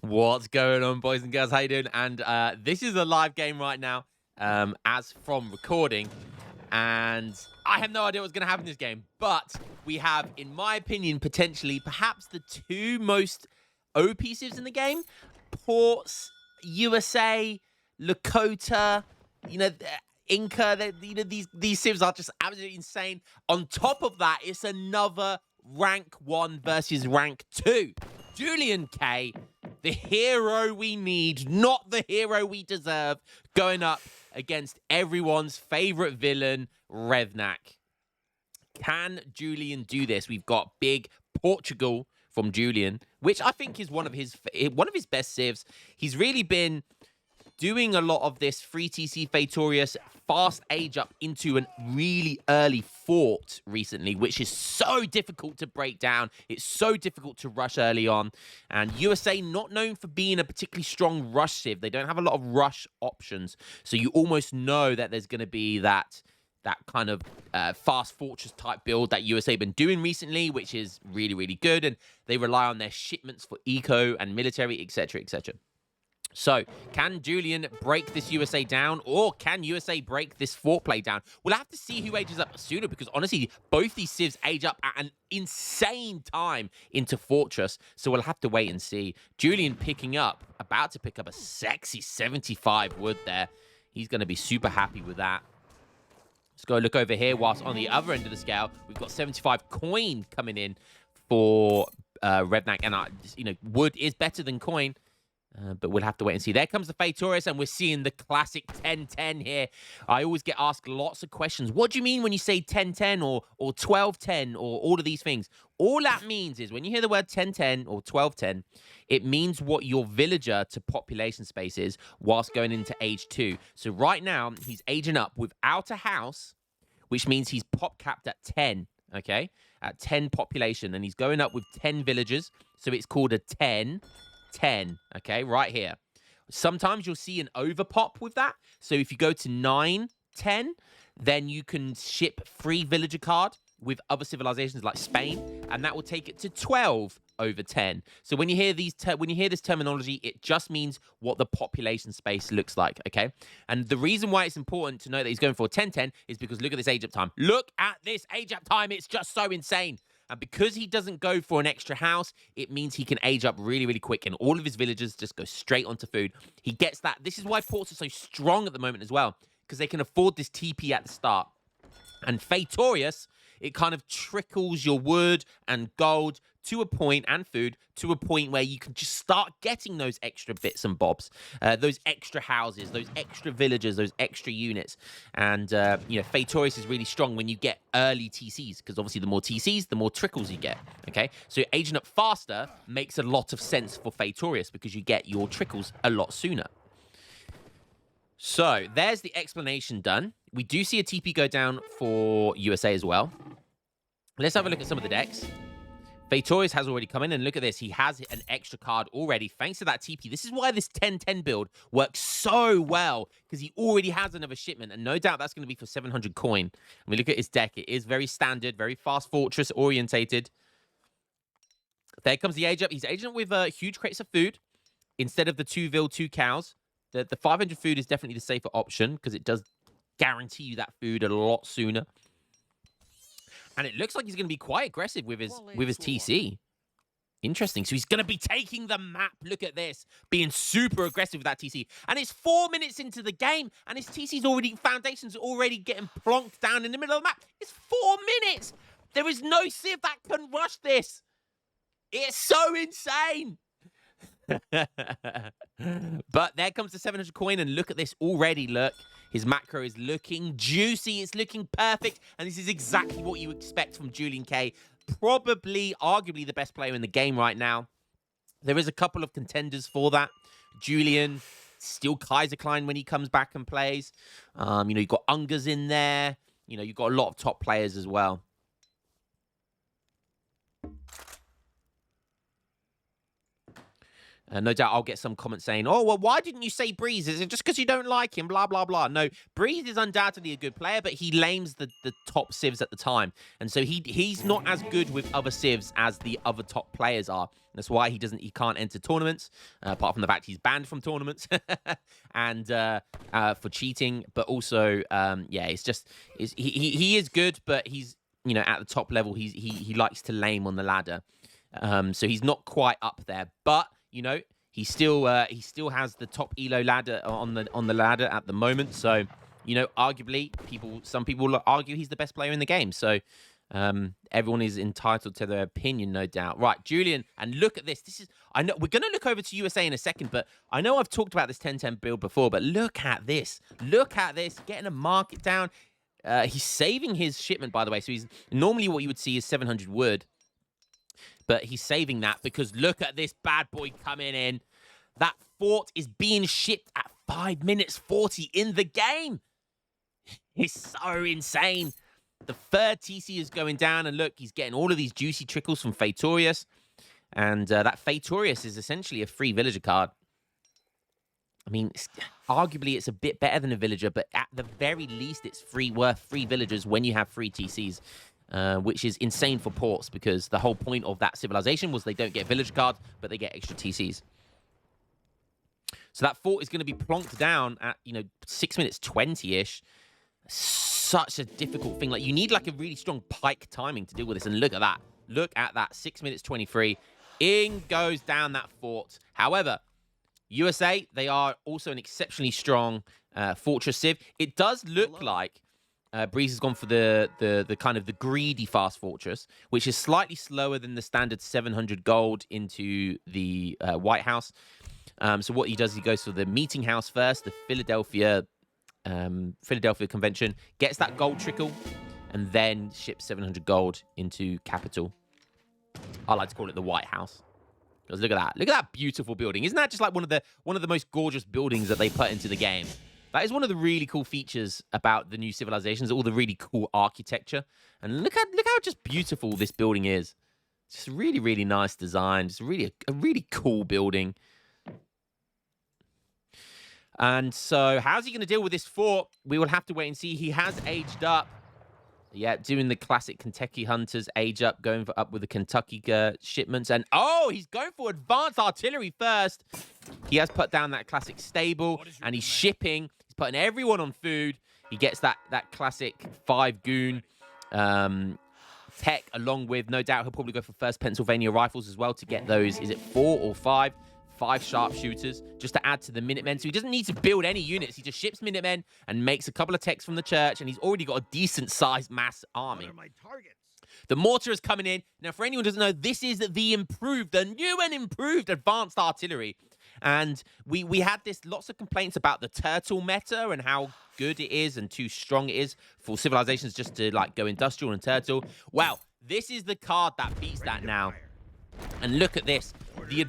What's going on, boys and girls? How you doing? And this is a live game right now, as from recording. And I have no idea what's going to happen in this game. But we have, in my opinion, potentially perhaps the two most OP civs in the game. Ports, USA, Lakota, Inca. These civs are just absolutely insane. On top of that, it's another rank 1 versus rank 2. Julian K, the hero we need, not the hero we deserve, going up against everyone's favorite villain, Revnak. Can Julian do this? We've got big Portugal from Julian, which I think is one of his best civs. He's really been doing a lot of this free TC Fatorius fast age up into a really early fort recently, which is so difficult to break down. It's so difficult to rush early on. And USA not known for being a particularly strong rush civ. They don't have a lot of rush options. So you almost know that there's going to be that kind of fast fortress type build that USA been doing recently, which is really, really good. And they rely on their shipments for eco and military, etc., etc. So, can Julian break this USA down, or can USA break this fort play down? We'll have to see who ages up sooner, because honestly, both these civs age up at an insane time into Fortress, so we'll have to wait and see. Julian about to pick up a sexy 75 wood there. He's going to be super happy with that. Let's go look over here, whilst on the other end of the scale, we've got 75 coin coming in for Revnak, and wood is better than coin. But we'll have to wait and see. There comes the Fatorius, and we're seeing the classic 10-10 here. I always get asked lots of questions. What do you mean when you say 10-10 or 12-10 or all of these things? All that means is when you hear the word 10-10 or 12-10, it means what your villager to population space is whilst going into age 2. So right now, he's aging up without a house, which means he's pop capped at 10, okay? At 10 population, and he's going up with 10 villagers. So it's called a 10-10, okay, right here. Sometimes you'll see an overpop with that. So if you go to 9-10, then you can ship free villager card with other civilizations like Spain, and that will take it to 12/10. So when you hear this terminology, it just means what the population space looks like, okay? And the reason why it's important to know that he's going for a 10-10 is because look at this age up time. Look at this age up time. It's just so insane. And because he doesn't go for an extra house, it means he can age up really, really quick. And all of his villagers just go straight onto food. He gets that. This is why ports are so strong at the moment as well, because they can afford this TP at the start. And Fatorius, it kind of trickles your wood and gold to a point, and food to a point where you can just start getting those extra bits and bobs, those extra houses, those extra villagers, those extra units. And Fatorius is really strong when you get early TCs, because obviously the more TCs, the more trickles you get. Okay, so aging up faster makes a lot of sense for Fatorius because you get your trickles a lot sooner. So there's the explanation done. We do see a TP go down for USA as well. Let's have a look at some of the decks. Fatorius has already come in, and look at this. He has an extra card already, thanks to that TP. This is why this 10-10 build works so well, because he already has another shipment, and no doubt that's going to be for 700 coin. I mean, look at his deck. It is very standard, very fast fortress orientated. There comes the age up. He's aging up with huge crates of food instead of the 2 vil, 2 cows. The 500 food is definitely the safer option, because it does guarantee you that food a lot sooner. And it looks like he's going to be quite aggressive with his TC. Interesting. So he's going to be taking the map. Look at this. Being super aggressive with that TC. And it's 4 minutes into the game, and his foundation's already getting plonked down in the middle of the map. It's 4 minutes. There is no civ that can rush this. It's so insane. But there comes the 700 coin, and look at this already. Look, his macro is looking juicy. It's looking perfect, and this is exactly what you expect from Julian K. Probably, arguably, the best player in the game right now. There is a couple of contenders for that. Julian, still Kaiser Klein when he comes back and plays. You've got Ungers in there. You've got a lot of top players as well. No doubt I'll get some comments saying, oh, well, why didn't you say Breeze? Is it just because you don't like him? Blah, blah, blah. No, Breeze is undoubtedly a good player, but he lames the top civs at the time. And so he's not as good with other civs as the other top players are. That's why he can't enter tournaments, apart from the fact he's banned from tournaments and for cheating. But also, yeah, it's just he is good, but he's, you know, at the top level, he likes to lame on the ladder. So he's not quite up there, but you know, he still has the top elo ladder on the ladder at the moment. So, you know, arguably, some people argue he's the best player in the game. So, everyone is entitled to their opinion, no doubt. Right, Julian, and look at this. I know we're gonna look over to USA in a second, but I know I've talked about this 10-10 build before. But look at this. Look at this. Getting a market down. He's saving his shipment, by the way. So he's normally what you would see is 700 wood. But he's saving that because look at this bad boy coming in. That fort is being shipped at 5 minutes 40 in the game. It's so insane. The third TC is going down, and look, he's getting all of these juicy trickles from Fatorius. And that Fatorius is essentially a free villager card. I mean, arguably it's a bit better than a villager, but at the very least it's worth free villagers when you have free TCs. Which is insane for ports because the whole point of that civilization was they don't get village cards, but they get extra TCs. So that fort is going to be plonked down at, you know, 6 minutes 20-ish. Such a difficult thing. Like, you need like a really strong pike timing to deal with this. And look at that. Look at that. 6 minutes 23. In goes down that fort. However, USA, they are also an exceptionally strong fortress civ. It does look like Breeze has gone for the kind of the greedy fast fortress, which is slightly slower than the standard 700 gold into the White House. So what he does, he goes for the meeting house first, the Philadelphia convention, gets that gold trickle, and then ships 700 gold into Capitol. I like to call it the White House. Because look at that. Look at that beautiful building. Isn't that just like one of the most gorgeous buildings that they put into the game? That is one of the really cool features about the new civilizations, all the really cool architecture. And look how just beautiful this building is. It's just really, really nice design. It's really a really cool building. And so how's he going to deal with this fort? We will have to wait and see. He has aged up. Yeah, doing the classic Kentucky Hunters age up, going up with the Kentucky shipments. And, oh, he's going for advanced artillery first. He has put down that classic stable, and he's shipping. He's putting everyone on food. He gets that classic 5 goon tech along with, no doubt, he'll probably go for first Pennsylvania rifles as well to get those. Is it 4 or 5? 5 sharpshooters just to add to the Minutemen. So he doesn't need to build any units. He just ships Minutemen and makes a couple of techs from the church, and he's already got a decent-sized mass army. What are my targets? The mortar is coming in. Now, for anyone who doesn't know, this is the new and improved advanced artillery. And we had lots of complaints about the turtle meta and how good it is and too strong it is for civilizations just to like go industrial and turtle. Well, this is the card that beats that now. And look at this. The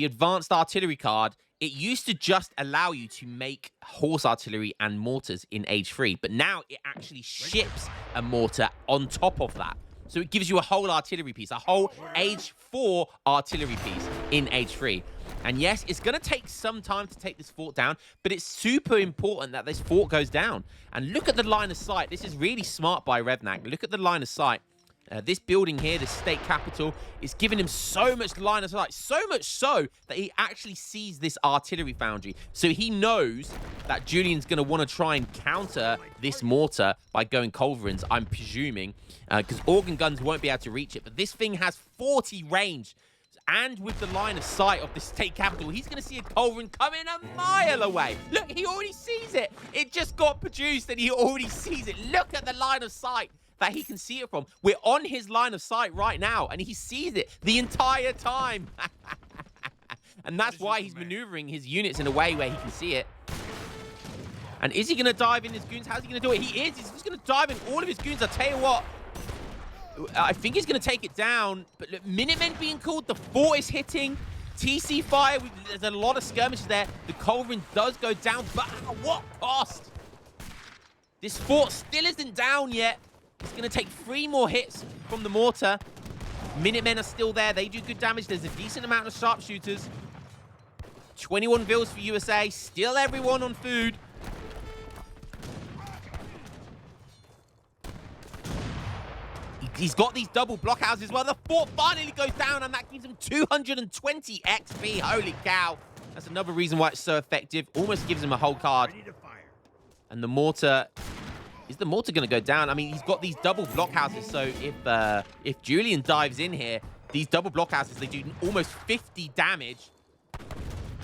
advanced artillery card, it used to just allow you to make horse artillery and mortars in Age 3, but now it actually ships a mortar on top of that. So it gives you a whole artillery piece, a whole Age 4 artillery piece in Age 3. And yes, it's going to take some time to take this fort down, but it's super important that this fort goes down. And look at the line of sight. This is really smart by Revnak. Look at the line of sight. This building here, the state capital, is giving him so much line of sight, so much so that he actually sees this artillery foundry. So he knows that Julian's going to want to try and counter this mortar by going culverins, I'm presuming, because organ guns won't be able to reach it. But this thing has 40 range. And with the line of sight of the state capital, he's going to see a culverin coming a mile away. Look, he already sees it. It just got produced and he already sees it. Look at the line of sight that he can see it from. We're on his line of sight right now, and he sees it the entire time. And that's why he's maneuvering his units in a way where he can see it. And is he going to dive in his goons? How's he going to do it? He is. He's just going to dive in all of his goons. I'll tell you what. I think he's going to take it down. But look, Minutemen being called. The fort is hitting. TC fire. There's a lot of skirmishes there. The culverin does go down. But at what cost? This fort still isn't down yet. It's going to take 3 more hits from the mortar. Minutemen are still there. They do good damage. There's a decent amount of sharpshooters. 21 vills for USA. Still everyone on food. He's got these double blockhouses. Well, the fort finally goes down, and that gives him 220 XP. Holy cow. That's another reason why it's so effective. Almost gives him a whole card. And the mortar... Is the mortar going to go down? I mean, he's got these double blockhouses, so if Julian dives in here, these double blockhouses, they do almost 50 damage.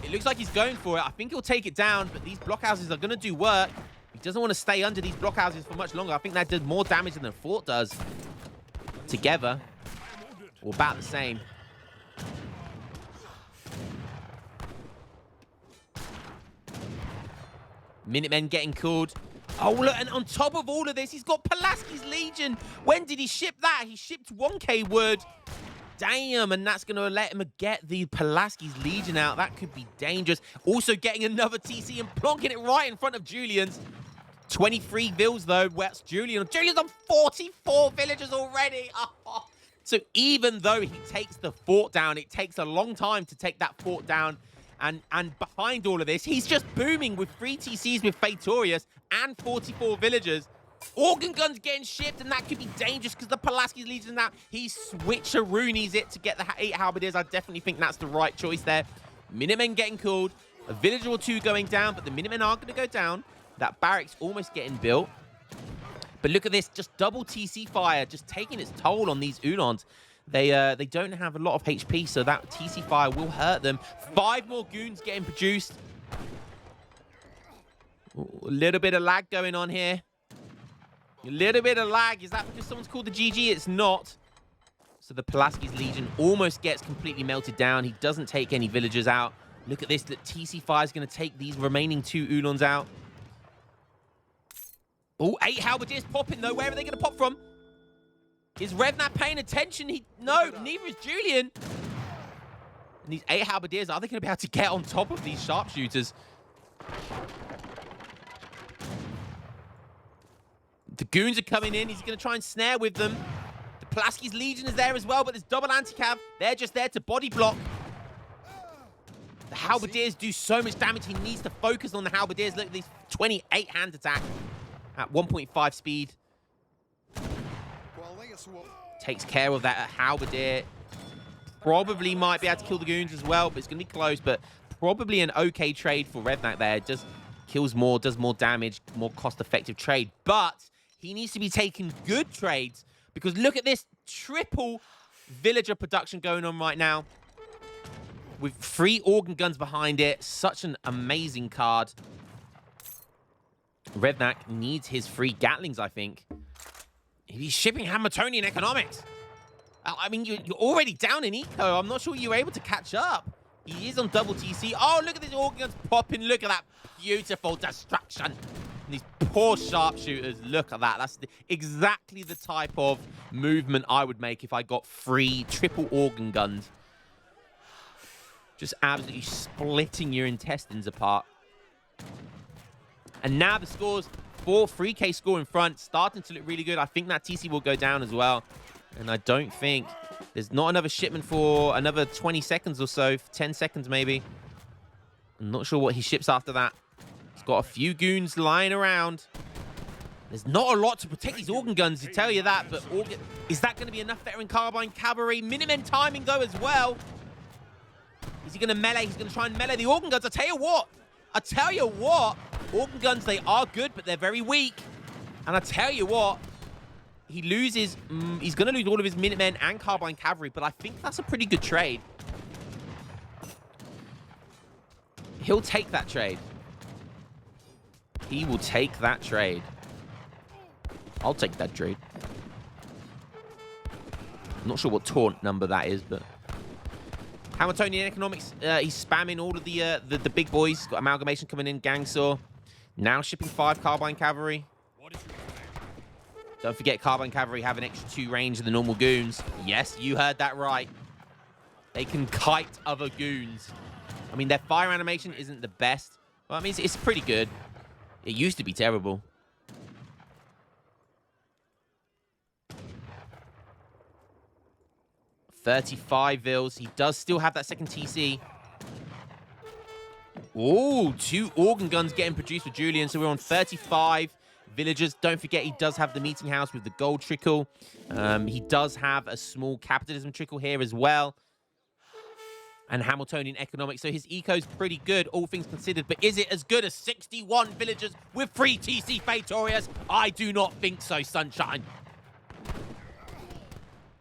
It looks like he's going for it. I think he'll take it down, but these blockhouses are going to do work. He doesn't want to stay under these blockhouses for much longer. I think that did more damage than the fort does together. Or about the same. Minutemen getting called. Oh, look, and on top of all of this, he's got Pulaski's Legion. When did he ship that? He shipped 1k wood. Damn, and that's going to let him get the Pulaski's Legion out. That could be dangerous. Also getting another TC and plonking it right in front of Julian's. 23 vills, though. Where's Julian? Julian's on 44 villagers already. Oh. So even though he takes the fort down, it takes a long time to take that fort down. And behind all of this, he's just booming with 3 TCs with Fatorius and 44 villagers. Organ guns getting shipped, and that could be dangerous because the Pulaski's Legion now. He switcheroonies it to get the 8 halberdiers. I definitely think that's the right choice there. Minutemen getting called. A villager or 2 going down, but the Minutemen aren't going to go down. That barrack's almost getting built. But look at this, just double TC fire, just taking its toll on these Ulons. They don't have a lot of HP, so that TC fire will hurt them. 5 more goons getting produced. Ooh, a little bit of lag going on here. A little bit of lag. Is that because someone's called the GG? It's not. So the Pulaski's Legion almost gets completely melted down. He doesn't take any villagers out. Look at this. The TC fire is going to take these remaining 2 Ulons out. Oh, 8 halberdiers popping, though. Where are they going to pop from? Is Revnat paying attention? No, neither is Julian. And these 8 halberdiers, are they going to be able to get on top of these sharpshooters? The goons are coming in. He's going to try and snare with them. The Pulaski's Legion is there as well, but there's double anti-cav. They're just there to body block. The halberdiers do so much damage. He needs to focus on the halberdiers. Look at these 28 hand attack at 1.5 speed. Takes care of that halberdier. Probably might be able to kill the goons as well, but it's going to be close. But probably an okay trade for Revnak there. Just kills more, does more damage, more cost-effective trade. But he needs to be taking good trades because look at this triple villager production going on right now with 3 organ guns behind it. Such an amazing card. Revnak needs his 3 Gatlings, I think. He's shipping Hamiltonian economics. I mean, you're already down in eco. I'm not sure you're able to catch up. He is on double TC. Oh, look at these organ guns popping. Look at that beautiful destruction. And these poor sharpshooters. Look at that. That's exactly the type of movement I would make if I got 3 triple organ guns. Just absolutely splitting your intestines apart. And now the scores, 3K score in front, starting to look really good. I think that TC will go down as well. And I don't think there's not another shipment for another 20 seconds or so, 10 seconds maybe. I'm not sure what he ships after that. He's got a few goons lying around. There's not a lot to protect these organ guns, to tell you that, but is that going to be enough veteran carbine cavalry? Minutemen timing though as well. Is he going to melee? He's going to try and melee the organ guns. I tell you what, organ guns, they are good, but they're very weak. And I tell you what, he loses, he's going to lose all of his Minutemen and Carbine Cavalry, but I think that's a pretty good trade. He'll take that trade. He will take that trade. I'll take that trade. I'm not sure what taunt number that is, but... Hamiltonian economics, he's spamming all of the big boys. Got amalgamation coming in, Gangsaw. Now shipping 5 Carbine Cavalry. Don't forget, Carbine Cavalry have an extra 2 range than the normal goons. Yes, you heard that right. They can kite other goons. I mean, their fire animation isn't the best. Well, I mean, it's pretty good. It used to be terrible. 35 vills. He does still have that second TC. Oh, 2 organ guns getting produced for Julian. So we're on 35 villagers. Don't forget, he does have the meeting house with the gold trickle. He does have a small capitalism trickle here as well. And Hamiltonian economics. So his eco's pretty good, all things considered. But is it as good as 61 villagers with 3 TC Fatorius? I do not think so, Sunshine.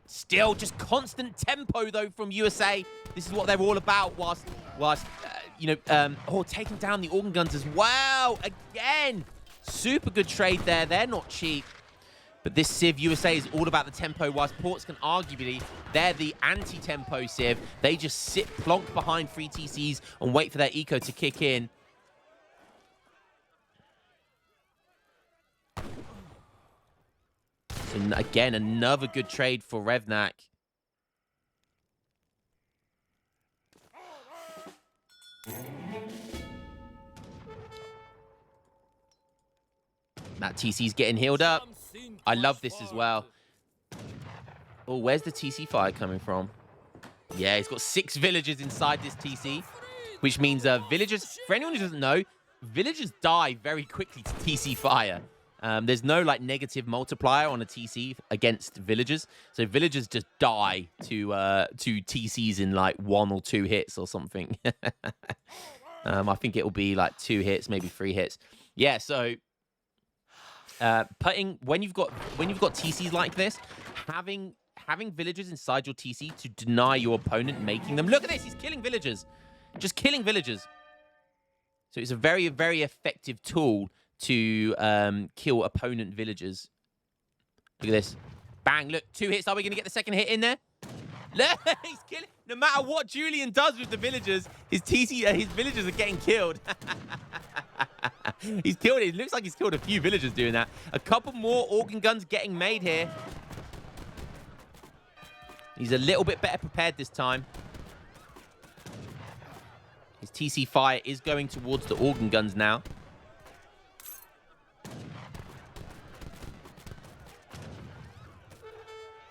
Still, just constant tempo, though, from USA. This is what they're all about, whilst taking down the organ guns as well. Again, super good trade there. They're not cheap. But this Civ USA is all about the tempo, whilst Ports can arguably, they're the anti-tempo Civ. They just sit plonked behind 3 TCs and wait for their eco to kick in. And again, another good trade for Revnak. That TC's getting healed up. I love this as well. Oh, where's the TC fire coming from? Yeah, he's got 6 villagers inside this TC, which means villagers, for anyone who doesn't know, villagers die very quickly to TC fire. There's no like negative multiplier on a TC against villagers, so villagers just die to TCs in like 1 or 2 hits or something. I think it will be like 2 hits, maybe 3 hits. Yeah, so putting when you've got TCs like this, having villagers inside your TC to deny your opponent making them. Look at this, he's killing villagers, just killing villagers. So it's a very, very effective tool to kill opponent villagers. Look at this. Bang, look, 2 hits. Are we going to get the second hit in there? Look, he's killing. No matter what Julian does with the villagers, his villagers are getting killed. He's killed it. It looks like he's killed a few villagers doing that. A couple more organ guns getting made here. He's a little bit better prepared this time. His TC fire is going towards the organ guns now.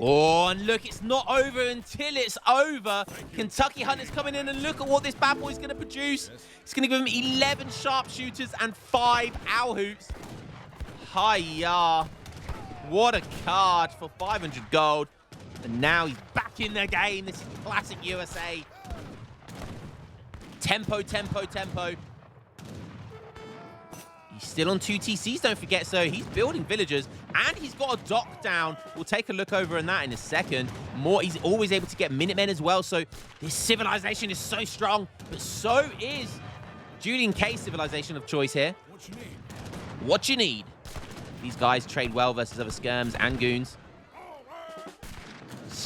Oh, and look, it's not over until it's over. Kentucky Hunter's coming in, and look at what this bad boy's going to produce. It's going to give him 11 sharpshooters and 5 owl hoots. Hiya. What a card for 500 gold. And now he's back in the game. This is classic USA. Tempo, tempo, tempo. He's still on 2 TCs, don't forget, so he's building villagers, and he's got a dock down. We'll take a look over on that in a second. He's always able to get Minutemen as well, so this civilization is so strong, but so is Julian K's civilization of choice here. What you need? What you need? These guys trade well versus other skirms and goons.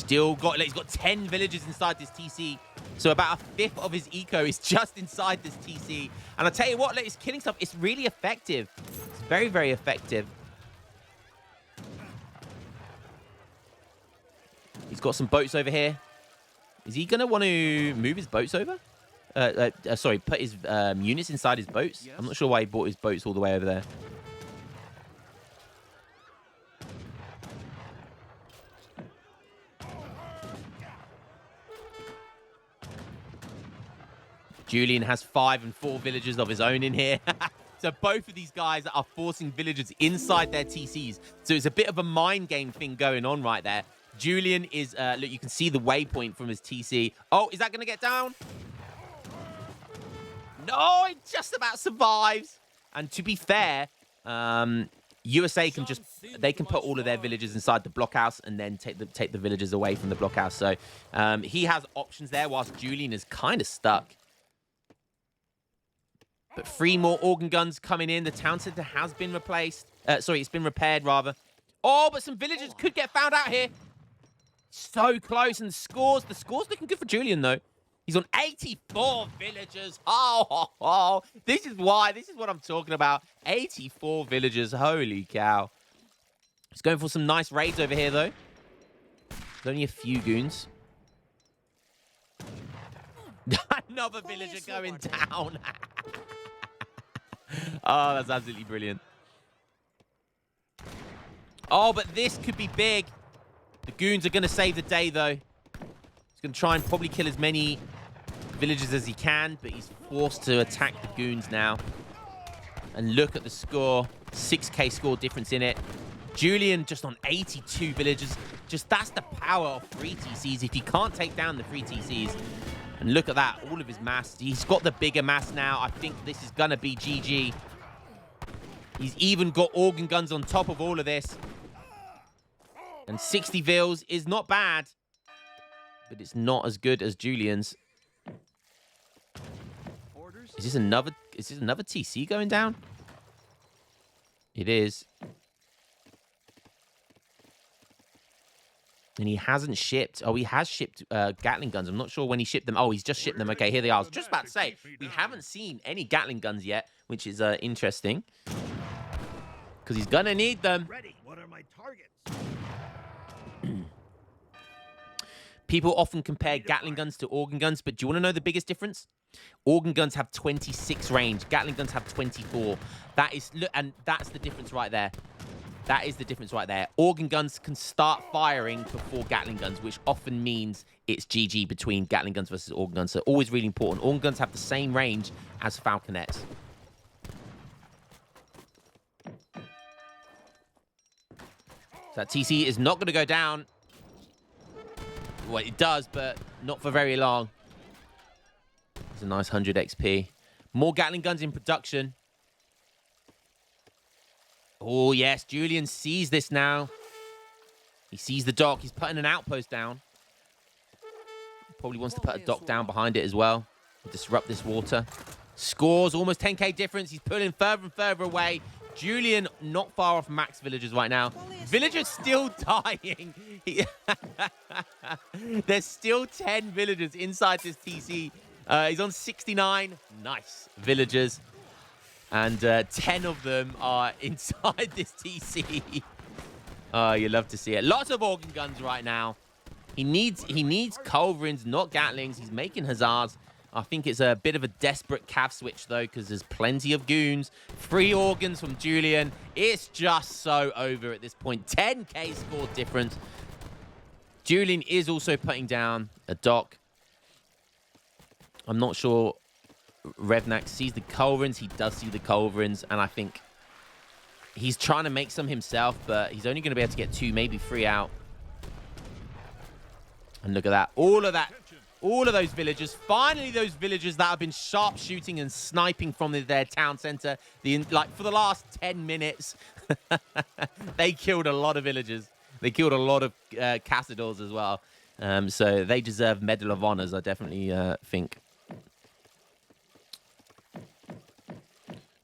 He's got 10 villagers inside this TC. So about a 5th of his eco is just inside this TC. And I'll tell you what, his killing stuff, it's really effective. It's very, very effective. He's got some boats over here. Is he going to want to move his boats over? Sorry, put his units inside his boats? Yes. I'm not sure why he brought his boats all the way over there. Julian has 5 and 4 villagers of his own in here. So both of these guys are forcing villagers inside their TCs. So it's a bit of a mind game thing going on right there. Julian is, look, you can see the waypoint from his TC. Oh, is that going to get down? No, it just about survives. And to be fair, USA can they can put all of their villagers inside the blockhouse and then take the villagers away from the blockhouse. So he has options there, whilst Julian is kind of stuck. But 3 more organ guns coming in. The town center has been replaced. Sorry, it's been repaired, rather. Oh, but some villagers could get found out here. So close. And the score's looking good for Julian, though. He's on 84 villagers. Oh. This is what I'm talking about. 84 villagers. Holy cow. He's going for some nice raids over here, though. There's only a few goons. Another villager going down. Oh, that's absolutely brilliant. Oh, but this could be big. The goons are going to save the day, though. going to try and probably kill as many villagers as he can, but he's forced to attack the goons now. And look at the score. 6k score difference in it. Julian just on 82 villagers. Just that's the power of free TCs. If you can't take down the free TCs. And look at that. All of his mass. He's got the bigger mass now. I think this is going to be GG. He's even got organ guns on top of all of this. And 60 vils is not bad. But it's not as good as Julian's. Is this another TC going down? It is. And he hasn't shipped. Oh, he has shipped Gatling guns. I'm not sure when he shipped them. Oh, he's just shipped them. Okay, here they are. I was just about to say, we haven't seen any Gatling guns yet, which is interesting. Because he's going to need them. What are my targets? People often compare Gatling guns to organ guns, but do you want to know the biggest difference? Organ guns have 26 range. Gatling guns have 24. That is, look, and that's the difference right there. That is the difference right there. Organ guns can start firing before Gatling guns, which often means it's GG between Gatling guns versus organ guns. So always really important. Organ guns have the same range as falconets. So that TC is not going to go down. Well, it does, but not for very long. It's a nice 100 XP. More Gatling guns in production. Oh, yes. Julian sees this now. He sees the dock. He's putting an outpost down. Probably wants to put a dock down behind it as well. Disrupt this water. Scores almost 10k difference. He's pulling further and further away. Julian not far off max villagers right now. Villagers still dying. There's still 10 villagers inside this TC. He's on 69. Nice villagers. And 10 of them are inside this TC. Oh, you love to see it. Lots of organ guns right now. He needs culverins, not Gatlings. He's making huzzahs. I think it's a bit of a desperate cav switch, though, because there's plenty of goons. 3 organs from Julian. It's just so over at this point. 10k score difference. Julian is also putting down a dock. I'm not sure Revnak sees the culverins. He does see the culverins, and I think he's trying to make some himself, but he's only going to be able to get 2, maybe 3 out. And look at that. All of those villagers. Finally, those villagers that have been sharpshooting and sniping from their town center for the last 10 minutes. They killed a lot of villagers. They killed a lot of Cassadors as well. So they deserve Medal of Honors, I definitely think.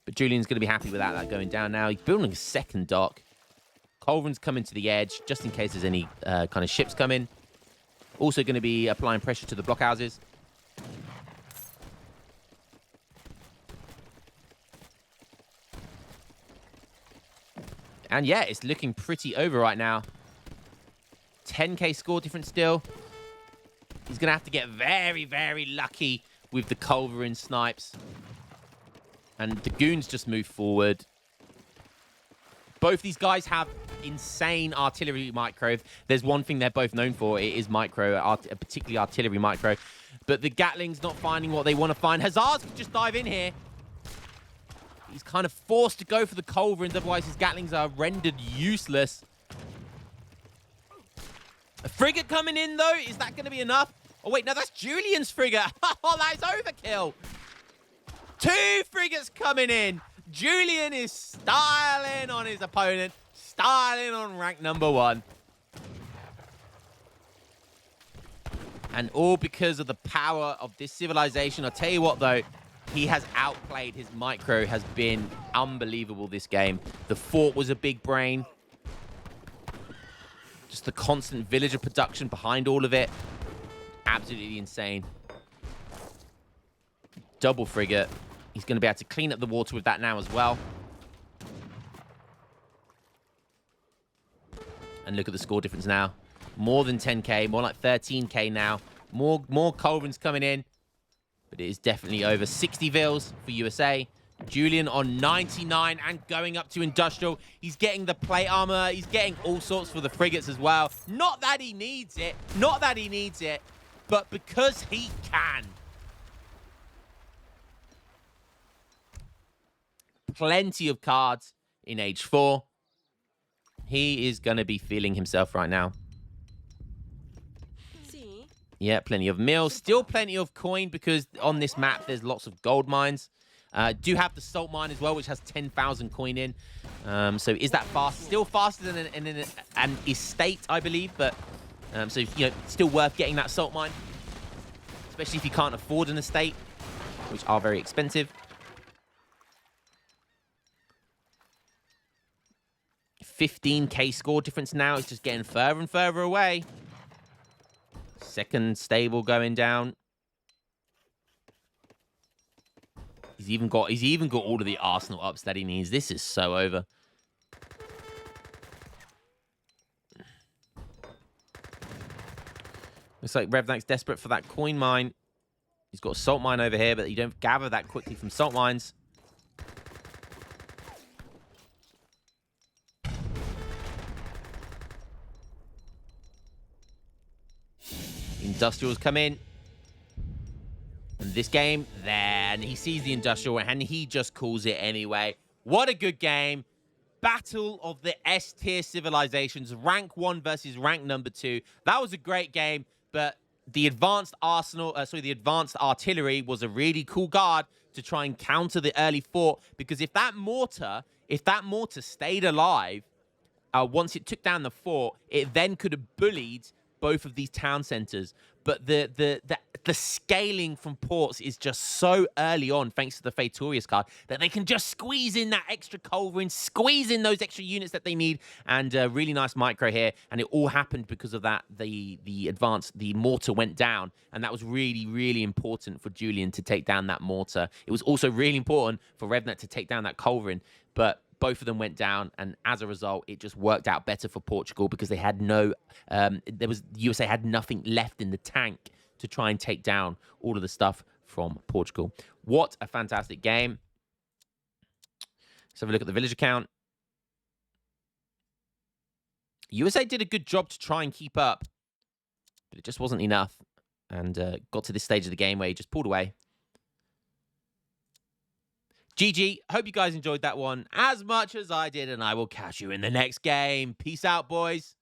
But Julian's going to be happy with that going down now. He's building a second dock. Culverin's coming to the edge, just in case there's any kind of ships coming. Also going to be applying pressure to the blockhouses. And yeah, it's looking pretty over right now. 10k score difference still. He's going to have to get very, very lucky with the culverin snipes. And the goons just move forward. Both these guys have insane artillery micro. There's one thing they're both known for. It is micro, particularly artillery micro. But the Gatling's not finding what they want to find. Hussars could just dive in here. He's kind of forced to go for the culverins. Otherwise, his Gatlings are rendered useless. A frigate coming in, though. Is that going to be enough? Oh, wait. No, that's Julian's frigate. Oh, that is overkill. 2 frigates coming in. Julian is styling on his opponent. Styling on rank number 1. And all because of the power of this civilization. I'll tell you what, though. He has outplayed. His micro has been unbelievable this game. The fort was a big brain. Just the constant villager production behind all of it. Absolutely insane. Double frigate. He's going to be able to clean up the water with that now as well. And look at the score difference now. More than 10k, more like 13k now. More culverins coming in. But it is definitely over 60 vils for USA. Julian on 99 and going up to industrial. He's getting the plate armor. He's getting all sorts for the frigates as well. Not that he needs it. Not that he needs it. but because he can. Plenty of cards in age 4. He is going to be feeling himself right now. Yeah, plenty of mills. Still plenty of coin because on this map, there's lots of gold mines. Do have the salt mine as well, which has 10,000 coin in. So is that fast? Still faster than an estate, I believe. But so, still worth getting that salt mine. Especially if you can't afford an estate, which are very expensive. 15k score difference now. It's just getting further and further away. Second stable going down. He's even got all of the Arsenal ups that he needs. This is so over. Looks like Revnak's desperate for that coin mine. He's got a salt mine over here, but you don't gather that quickly from salt mines. Industrials come in. And this game, then he sees the industrial and he just calls it anyway. What a good game. Battle of the S-tier civilizations. Rank 1 versus rank number 2. That was a great game, but the advanced the advanced artillery was a really cool guard to try and counter the early fort, because if that mortar stayed alive, once it took down the fort, it then could have bullied both of these town centers. But the scaling from ports is just so early on, thanks to the Fatorius card, that they can just squeeze in that extra culverin, squeeze in those extra units that they need, and really nice micro here. And it all happened because of that. The mortar went down, and that was really, really important for Julian to take down that mortar. It was also really important for Revnak to take down that culverin, but both of them went down, and as a result, it just worked out better for Portugal because they had USA had nothing left in the tank to try and take down all of the stuff from Portugal. What a fantastic game. Let's have a look at the villager count. USA did a good job to try and keep up, but it just wasn't enough, and got to this stage of the game where he just pulled away. GG. Hope you guys enjoyed that one as much as I did, and I will catch you in the next game. Peace out, boys.